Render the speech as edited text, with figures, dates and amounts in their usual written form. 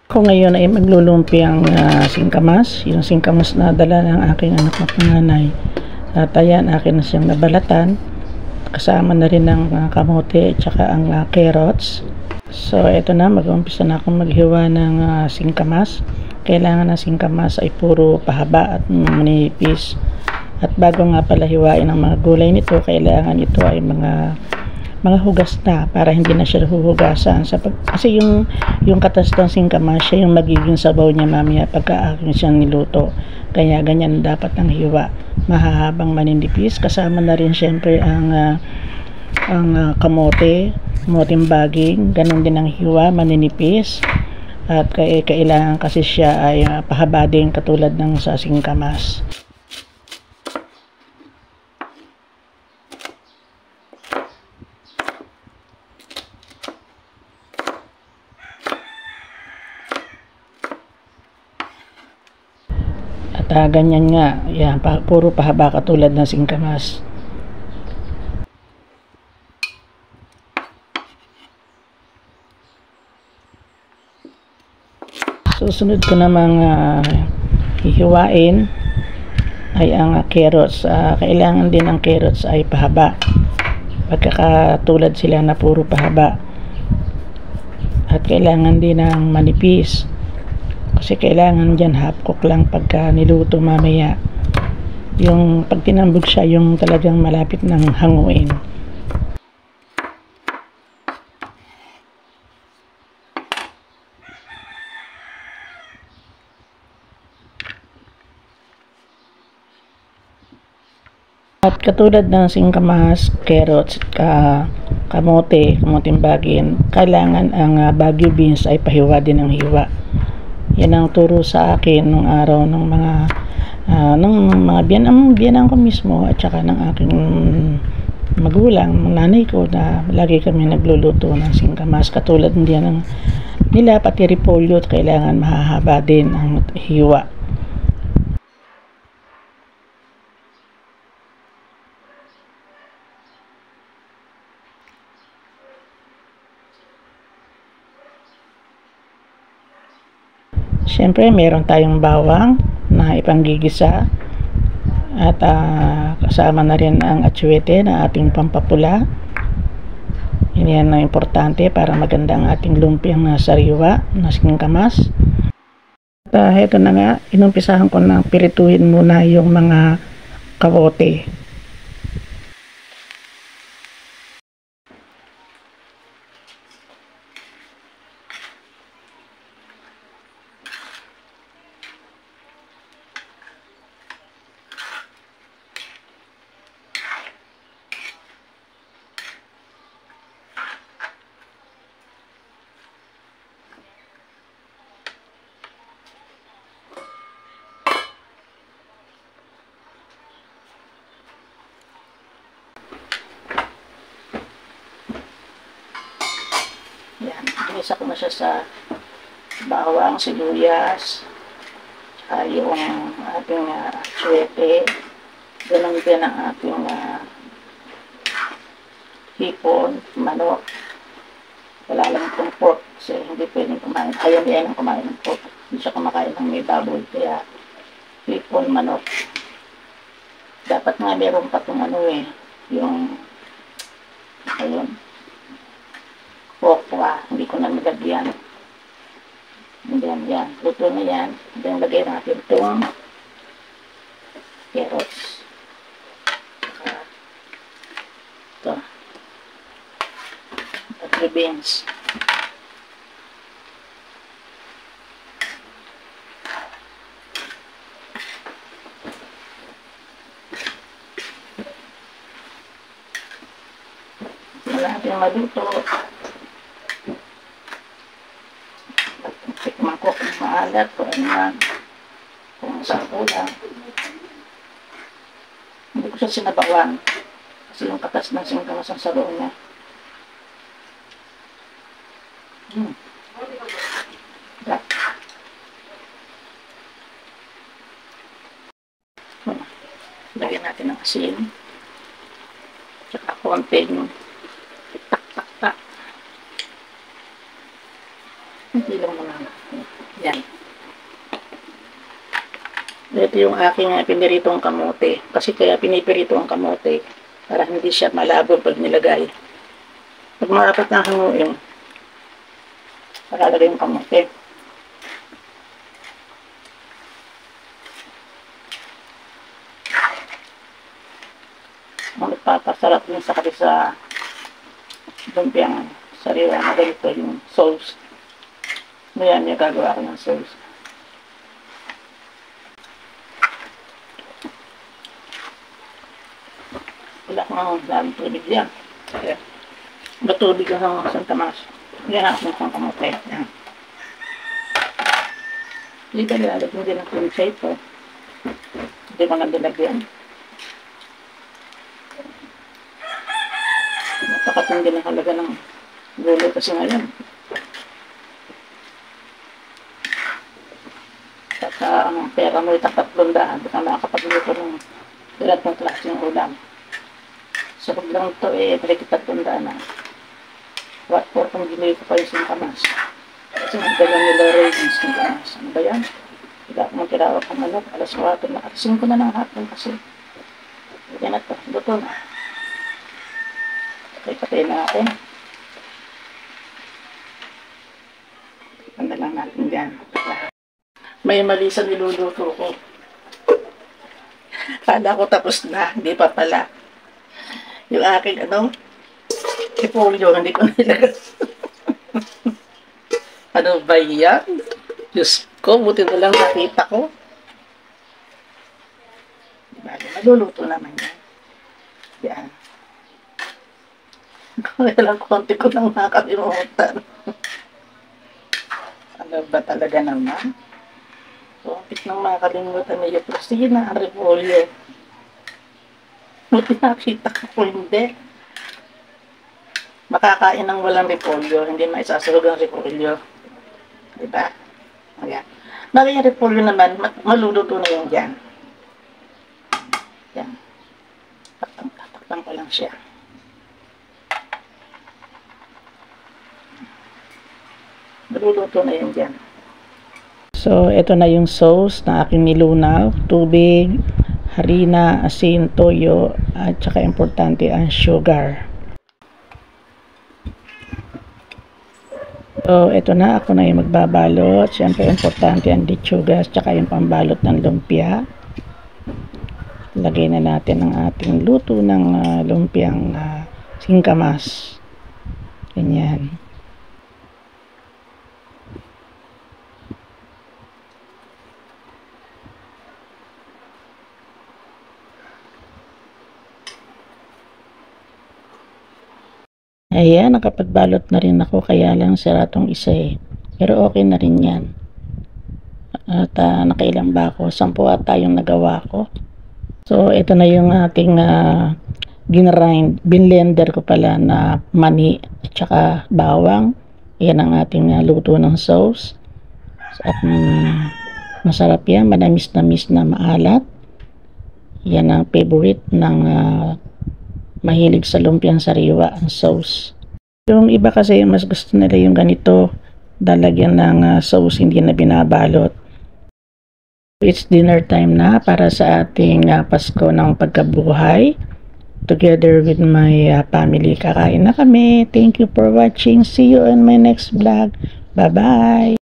Ako ngayon ay maglulumpiang singkamas. Yung singkamas na dala ng aking anak na panganay. At ayan, akin na siyang nabalatan. Kasama na rin ng kamote at saka ang carrots. So, ito na. Mag-umpisa na akong maghiwa ng singkamas. Kailangan ng singkamas ay puro pahaba at manipis. At bago nga pala hiwain ang mga gulay nito, kailangan ito ay mga hugas na para hindi na siya huhugasan kasi yung katas ng singkamas siya yung magiging sabaw niya mamaya pagka aking siyang niluto, kaya ganyan dapat ang hiwa, mahahabang maninipis. Kasama na rin syempre ang kamoteng baging, ganun din ang hiwa, maninipis. At kailangan kasi siya ay pahaba din katulad ng sa singkamas. At ganyan nga, yan, puro pahaba katulad ng singkamas. Susunod ko namang hihiwain ay ang carrots. Kailangan din ang carrots ay pahaba, pagkakatulad sila na puro pahaba. At kailangan din ng manipis, kasi kailangan dyan half cook lang pagka niluto mamaya. Yung pag tinambog siya, yung talagang malapit ng hanguin. At katulad ng singkamas, carrots, kamoteng baging, kailangan ang Baguio beans ay pahiwa din ng hiwa. Yan ang turo sa akin nung araw ng mga biyanan ko mismo at saka ng aking magulang, nanay ko, na lagi kami nagluluto ng singkamas. Katulad din nila, pati repolyo, kailangan mahahaba din ang hiwa. Siyempre, meron tayong bawang na ipanggigisa at kasama na rin ang atsuete na ating pampapula. Yan ang importante para maganda ang ating lumpiang sariwa na singkamas. At ito na nga, inumpisahan ko na pirituhin muna yung mga kamote. Yan, isa ko na siya sa bawang, sibuyas, saka yung ating atsuete. Ganun din ang ating hipon, manok. Wala lang itong pork kasi hindi pwedeng kumain. Ayaw niya nang kumain ng pork. Hindi siya kumakain ng may baboy. Kaya hipon, manok. Dapat nga meron pa itong yung ayun, okwa, hindi ko na nilagyan. And then yan, luto na yan. And then lagay natin itong carrots. Ito. At beans. Wala natin maluto. Tikman ko kung maalat o ano lang, kung saan kulang. Hindi ko siya sinabawan kasi yung katas ng singkamas ang sabaw niya. Lagyan natin ng asin, tsaka konting tak. Hindi lang muna. Ito yung aking piniritong kamote. Kasi kaya pinipirito ang kamote para hindi siya malabo pag nilagay. Pag maapat na hanguin, nakalagay yung kamote. Ang nagpapasarap din sa sa lumpiang sariwa na ganito yung sauce. Ngayon yung gagawa ko ng sauce. Wala kong daming tubig yan. Matubig ang Santa Mas. Yan ako ng kamote. Yan. Hindi ba nilalagyan din ng cream shape po? Hindi mo nang dilagyan. Napakatindi na halaga ng gulay kasi ngayon. Saka ang pera mo itapatlong daan, di ka makakapagluto ng lahat ng klaseng ulam. So pag lang ito balik-300 na. What for kung ginay ko pa yung singkamas. Kasi nagdala nila raisins ng singkamas. Ano ba yan? Hindi ako magkirawa kong manok. Alas 4 na. Alas 5 na ng hapon kasi. Yan na ito. Luto na. Patay na natin. Panda lang natin dyan. May mali sa niluluto ko. Kala ko tapos na. Hindi pa pala. Yung aking repolyo, hindi ko nilagay. Ano ba yan? Diyos ko, buti na lang nakita ko. Diba, naluluto naman yan. Yan. Kaya lang konti ko nang nakalimutan. Ano ba talaga naman? Konti nang makalimutan niya. Pero sige na, ang repolyo. Buti nakita ko hindi. Makakain ng walang repolyo, hindi maisasalog ang repolyo. Diba? Ayan. Bakit yung repolyo naman, maluluto na yung dyan. Yan. Takpan ko lang siya. Maluluto na yung dyan. So, ito na yung sauce na aking nilunaw. Tubig, harina, asin, toyo, at saka importante ang sugar. So, ito na. Ako na yung magbabalot. Siyempre, importante ang lechugas, tsaka yung pambalot ng lumpia. Lagay na natin ang ating luto ng lumpiang singkamas. Ganyan. Ayan, nakapagbalot na rin ako, kaya lang sira tong isa eh. Pero okay na rin yan. At nakailang ba ako? 10 ata yung nagawa ko. So, ito na yung ating binlender ko pala na mani at saka bawang. Ayan ang ating luto ng sauce. At masarap yan, manamis-namis na maalat. Yan ang favorite ng mahilig sa lumpiang sariwa, ang sauce. Yung iba kasi mas gusto nila yung ganito, dalagyan ng sauce, hindi na binabalot. It's dinner time na para sa ating Pasko ng pagkabuhay. Together with my family, kakain na kami. Thank you for watching. See you on my next vlog. Bye-bye!